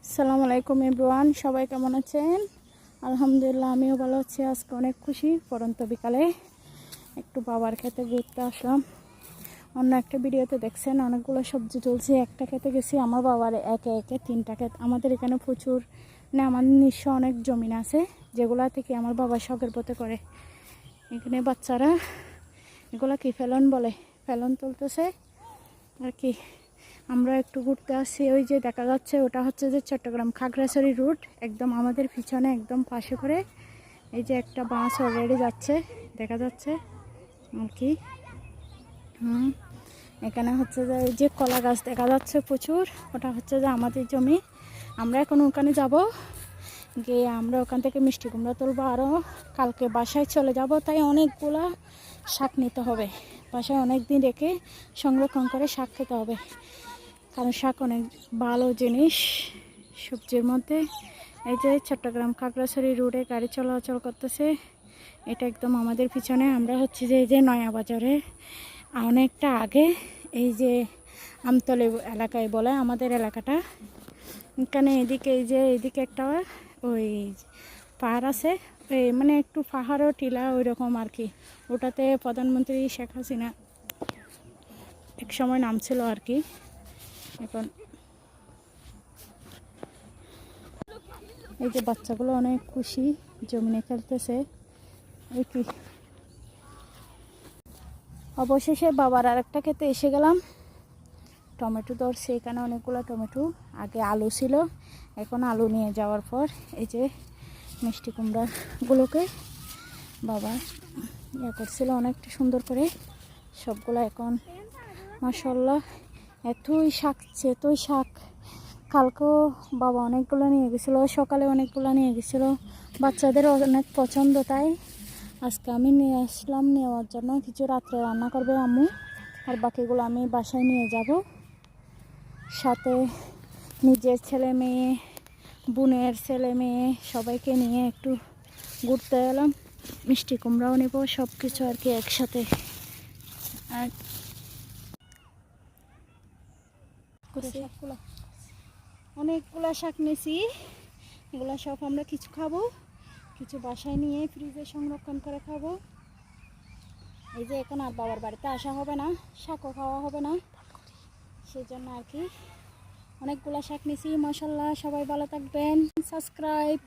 আসসালামু আলাইকুম এভরিওয়ান, সবাই কেমন আছেন? আলহামদুলিল্লাহ, আমিও ভালো আছি। আজকে অনেক খুশি। পরন্ত বিকালে একটু বাবার খেতে ঘুরতে আসলাম। অন্য একটা ভিডিওতে দেখছেন অনেকগুলো সবজি তুলছি। একটা খেতে গেছি আমার বাবার একে একে 3টা ক্ষেত। আমাদের এখানে প্রচুর আমার নিজস্ব অনেক জমিন আছে, যেগুলা থেকে আমার বাবা শখের পথে করে। এখানে বাচ্চারা এগুলা কি ফেলন বলে, ফেলন তুলতেছে আর কি। আমরা একটু ঘুরতে আসছি। ওই যে দেখা যাচ্ছে ওটা হচ্ছে যে চট্টগ্রাম খাগড়াছড়ি রুট, একদম আমাদের পিছনে একদম পাশে করে এই যে একটা বাস অলরেডি যাচ্ছে, দেখা যাচ্ছে আর কি। এখানে হচ্ছে যে এই যে কলা গাছ দেখা যাচ্ছে প্রচুর, ওটা হচ্ছে যে আমাদের জমি। আমরা এখন ওখানে যাব, গিয়ে আমরা ওখান থেকে মিষ্টি কুমড়া তুলবো। আরও কালকে বাসায় চলে যাব, তাই অনেকগুলা শাক নিতে হবে। বাসায় অনেক দিন রেখে সংরক্ষণ করে শাক খেতে হবে, কারণ শাক অনেক ভালো জিনিস সবজির মধ্যে। এই যে চট্টগ্রাম খাগড়াছড়ি রোডে গাড়ি চলাচল করতেছে, এটা একদম আমাদের পিছনে। আমরা হচ্ছে যে এই যে নয়া বাজারে অনেকটা আগে, এই যে আমতলী এলাকায় বলে আমাদের এলাকাটা। এখানে এদিকে এই যে এদিকে একটা ওই পাহাড় আছে, এই মানে একটু পাহাড়ও টিলা ওই রকম আর কি। ওটাতে প্রধানমন্ত্রী শেখ হাসিনা এক সময় নামছিল আর কি। এখন এই যে বাচ্চাগুলো অনেক খুশি, জমিনে খেলতেছে এই কি। অবশেষে বাবার আর একটা খেতে এসে গেলাম। টমেটো ধরছে এখানে অনেকগুলো টমেটো। আগে আলু ছিল, এখন আলু নিয়ে যাওয়ার পর এই যে মিষ্টি কুমড়াগুলোকে বাবা ইয়ে করছিল অনেকটা সুন্দর করে। সবগুলো এখন মাশাআল্লাহ এতই শাক, এতই শাক। কালকেও বাবা অনেকগুলো নিয়ে গেছিলো, সকালে অনেকগুলো নিয়ে গেছিলো। বাচ্চাদের অনেক পছন্দ, তাই আজকে আমি নিয়ে আসলাম নেওয়ার জন্য। কিছু রাত্রে রান্না করবে আম্মু, আর বাকিগুলো আমি বাসায় নিয়ে যাব। সাথে নিজের ছেলে মেয়ে, বোনের ছেলে মেয়ে সবাইকে নিয়ে একটু ঘুরতে এলাম। মিষ্টি কুমড়াও নেব, সব কিছু আর কি একসাথে। আর অনেকগুলো শাক নিয়েছি, এগুলো সব আমরা কিছু খাবো, কিছু বাসায় নিয়ে ফ্রিজে সংরক্ষণ করে খাবো। এই যে এখন আর বাবার বাড়িতে আসা হবে না, শাকও খাওয়া হবে না, সেই জন্য আর কি অনেকগুলো শাক নিয়েছি। মাশাআল্লাহ, সবাই ভালো থাকবেন, সাবস্ক্রাইব।